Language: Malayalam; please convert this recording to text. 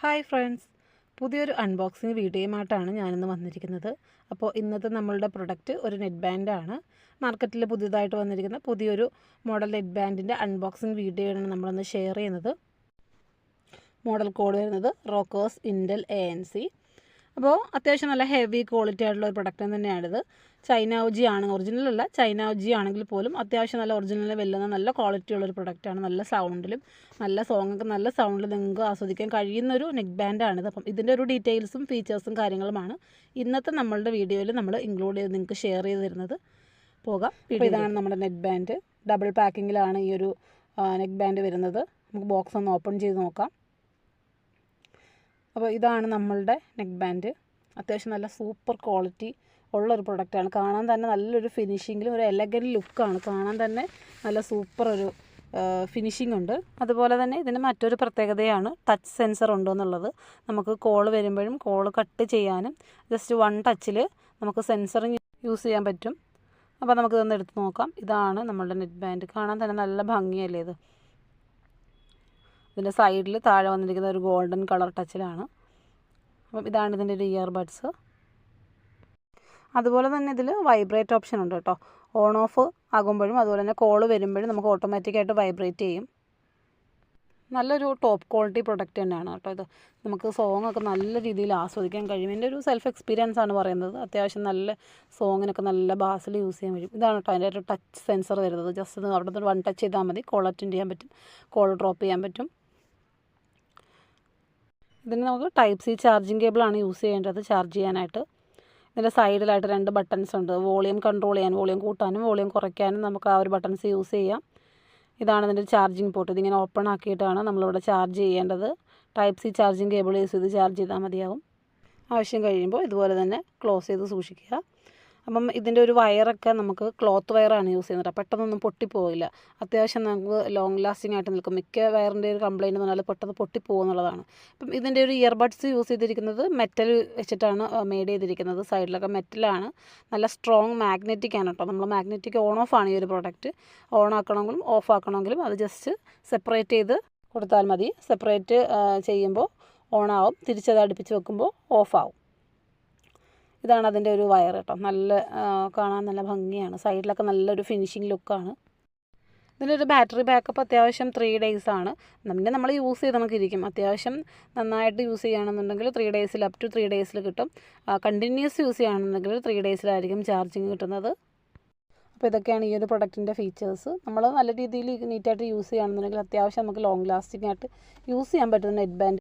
ഹായ് ഫ്രണ്ട്സ്, പുതിയൊരു അൺബോക്സിങ് വീഡിയോയുമായിട്ടാണ് ഞാനിന്ന് വന്നിരിക്കുന്നത്. അപ്പോൾ ഇന്നത്തെ നമ്മളുടെ പ്രൊഡക്റ്റ് ഒരു നെറ്റ് ബാൻഡാണ്. മാർക്കറ്റിൽ പുതിയതായിട്ട് വന്നിരിക്കുന്ന പുതിയൊരു മോഡൽ നെറ്റ് ബാൻഡിൻ്റെ അൺബോക്സിങ് വീഡിയോയാണ് നമ്മളിന്ന് ഷെയർ ചെയ്യുന്നത്. മോഡൽ കോഡ് വരുന്നത് റോക്കേഴ്സ് ഇൻഡൽ ANC. അപ്പോൾ അത്യാവശ്യം നല്ല ഹെവി ക്വാളിറ്റി ആയിട്ടുള്ള ഒരു പ്രൊഡക്റ്റ് തന്നെയാണിത്. ചൈന OG ആണ്, ഒറിജിനലല്ല, ചൈന OG ആണെങ്കിൽ പോലും അത്യാവശ്യം നല്ല ഒറിജിനൽ വെല്ലുന്ന നല്ല ക്വാളിറ്റി ഉള്ളൊരു പ്രൊഡക്റ്റാണ്. നല്ല സൗണ്ടിലും നല്ല സോങ്ങൊക്കെ നല്ല സൗണ്ടിൽ നിങ്ങൾക്ക് ആസ്വദിക്കാൻ കഴിയുന്നൊരു നെക്ക് ബാൻഡാണിത്. അപ്പം ഇതിൻ്റെ ഒരു ഡീറ്റെയിൽസും ഫീച്ചേഴ്സും കാര്യങ്ങളുമാണ് ഇന്നത്തെ നമ്മളുടെ വീഡിയോയിൽ നമ്മൾ ഇൻക്ലൂഡ് ചെയ്ത് നിങ്ങൾക്ക് ഷെയർ ചെയ്ത് തരുന്നത്. പോകാം. ഇപ്പോൾ ഇതാണ് നമ്മുടെ നെക്ക് ബാൻഡ്. ഡബിൾ പാക്കിങ്ങിലാണ് ഈ ഒരു നെക്ക് ബാൻഡ് വരുന്നത്. നമുക്ക് ബോക്സ് ഒന്ന് ഓപ്പൺ ചെയ്ത് നോക്കാം. അപ്പോൾ ഇതാണ് നമ്മളുടെ നെക്ക് ബാൻഡ്. അത്യാവശ്യം നല്ല സൂപ്പർ ക്വാളിറ്റി ഉള്ളൊരു പ്രൊഡക്റ്റാണ്. കാണാൻ തന്നെ നല്ലൊരു ഫിനിഷിങ്ങിലും ഒരു എലഗൻറ്റ് ലുക്കാണ്. കാണാൻ തന്നെ നല്ല സൂപ്പർ ഒരു ഫിനിഷിംഗ് ഉണ്ട്. അതുപോലെ തന്നെ ഇതിന് മറ്റൊരു പ്രത്യേകതയാണ് ടച്ച് സെൻസർ ഉണ്ടെന്നുള്ളത്. നമുക്ക് കോൾ വരുമ്പോഴും കോൾ കട്ട് ചെയ്യാനും ജസ്റ്റ് വൺ ടച്ചിൽ നമുക്ക് സെൻസറിങ് യൂസ് ചെയ്യാൻ പറ്റും. അപ്പോൾ നമുക്കിതൊന്ന് എടുത്ത് നോക്കാം. ഇതാണ് നമ്മളുടെ നെറ്റ് ബാൻഡ്. കാണാൻ തന്നെ നല്ല ഭംഗിയല്ലേ ഇത്. ഇതിൻ്റെ സൈഡിൽ താഴെ വന്നിരിക്കുന്ന ഒരു ഗോൾഡൻ കളർ ടച്ചിലാണ്. അപ്പം ഇതാണ് ഇതിൻ്റെ ഒരു ഇയർബഡ്സ്. അതുപോലെ തന്നെ ഇതിൽ വൈബ്രേറ്റ് ഓപ്ഷൻ ഉണ്ട് കേട്ടോ. ഓൺ ഓഫ് ആകുമ്പോഴും അതുപോലെ തന്നെ കോൾ വരുമ്പോഴും നമുക്ക് ഓട്ടോമാറ്റിക്കായിട്ട് വൈബ്രേറ്റ് ചെയ്യും. നല്ലൊരു ടോപ്പ് ക്വാളിറ്റി പ്രൊഡക്റ്റ് തന്നെയാണ് കേട്ടോ ഇത്. നമുക്ക് സോങ്ങൊക്കെ നല്ല രീതിയിൽ ആസ്വദിക്കാൻ കഴിയും. എൻ്റെ ഒരു സെൽഫ് എക്സ്പീരിയൻസ് ആണ് പറയുന്നത്. അത്യാവശ്യം നല്ല സോങ്ങിനൊക്കെ നല്ല ബാസിൽ യൂസ് ചെയ്യാൻ കഴിയും. ഇതാണ് കേട്ടോ അതിൻ്റെ ഒരു ടച്ച് സെൻസർ വരുന്നത്. ജസ്റ്റ് അവിടെ നിന്ന് വൺ ടച്ച് ചെയ്താൽ മതി, കോൾ അറ്റൻഡ് ചെയ്യാൻ പറ്റും, കോൾ ഡ്രോപ്പ് ചെയ്യാൻ പറ്റും. ഇതിന് നമുക്ക് ടൈപ്പ് C ചാർജിങ് കേബിളാണ് യൂസ് ചെയ്യേണ്ടത് ചാർജ് ചെയ്യാനായിട്ട്. ഇതിൻ്റെ സൈഡിലായിട്ട് 2 ബട്ടൺസ് ഉണ്ട്. വോളിയം കൺട്രോൾ ചെയ്യാൻ, വോളിയം കൂട്ടാനും വോളിയം കുറയ്ക്കാനും നമുക്ക് ആ ഒരു ബട്ടൺസ് യൂസ് ചെയ്യാം. ഇതാണ് ഇതിൻ്റെ ചാർജിങ് പോർട്ട്. ഇതിങ്ങനെ ഓപ്പൺ ആക്കിയിട്ടാണ് നമ്മളിവിടെ ചാർജ് ചെയ്യേണ്ടത്. Type C charging cable use ചെയ്ത് ചാർജ് ചെയ്താൽ മതിയാവും. ആവശ്യം കഴിയുമ്പോൾ ഇതുപോലെ തന്നെ ക്ലോസ് ചെയ്ത് സൂക്ഷിക്കുക. അപ്പം ഇതിൻ്റെ ഒരു വയറൊക്കെ നമുക്ക് ക്ലോത്ത് വയറാണ് യൂസ് ചെയ്യുന്നത്. പെട്ടെന്നൊന്നും പൊട്ടിപ്പോവില്ല. അത്യാവശ്യം നമുക്ക് ലോങ് ലാസ്റ്റിംഗ് ആയിട്ട് നിൽക്കും. മിക്ക വയറിൻ്റെ ഒരു കംപ്ലയിൻറ്റ് എന്ന് പറഞ്ഞാൽ പെട്ടെന്ന് പൊട്ടിപ്പോകുന്നുള്ളതാണ്. അപ്പം ഇതിൻ്റെ ഒരു ഇയർബഡ്സ് യൂസ് ചെയ്തിരിക്കുന്നത് മെറ്റൽ വെച്ചിട്ടാണ് മെയ്ഡ് ചെയ്തിരിക്കുന്നത്. സൈഡിലൊക്കെ മെറ്റലാണ്. നല്ല സ്ട്രോങ് മാഗ്നറ്റിക് ആണ് കേട്ടോ. നമ്മൾ മാഗ്നറ്റിക് ഓൺ ഓഫ് ആണ് ഈ ഒരു പ്രൊഡക്റ്റ്. ഓൺ ആക്കണമെങ്കിലും ഓഫ് ആക്കണമെങ്കിലും അത് ജസ്റ്റ് സെപ്പറേറ്റ് ചെയ്ത് കൊടുത്താൽ മതി. സെപ്പറേറ്റ് ചെയ്യുമ്പോൾ ഓൺ ആവും, തിരിച്ചത് അടുപ്പിച്ച് വെക്കുമ്പോൾ ഓഫ് ആവും. ഇതാണ് അതിൻ്റെ ഒരു വയർ കേട്ടോ. നല്ല കാണാൻ നല്ല ഭംഗിയാണ്. സൈഡിലൊക്കെ നല്ലൊരു ഫിനിഷിങ് ലുക്കാണ്. ഇതിനൊരു ബാറ്ററി ബാക്കപ്പ് അത്യാവശ്യം 3 days ആണ്. പിന്നെ നമ്മൾ യൂസ് ചെയ്ത് നമുക്കിരിക്കും. അത്യാവശ്യം നന്നായിട്ട് യൂസ് ചെയ്യുകയാണെന്നുണ്ടെങ്കിൽ 3 days അപ് ടു 3 days കിട്ടും. കണ്ടിന്യൂസ് യൂസ് ചെയ്യുകയാണെന്നുണ്ടെങ്കിൽ 3 days ചാർജിങ് കിട്ടുന്നത്. അപ്പോൾ ഇതൊക്കെയാണ് ഈ ഒരു പ്രൊഡക്റ്റിൻ്റെ ഫീച്ചേഴ്സ്. നമ്മൾ നല്ല രീതിയിൽ നീറ്റായിട്ട് യൂസ് ചെയ്യുകയാണെന്നുണ്ടെങ്കിൽ അത്യാവശ്യം നമുക്ക് ലോങ് ലാസ്റ്റിംഗ് ആയിട്ട് യൂസ് ചെയ്യാൻ പറ്റുന്ന നെറ്റ് ബാൻഡ്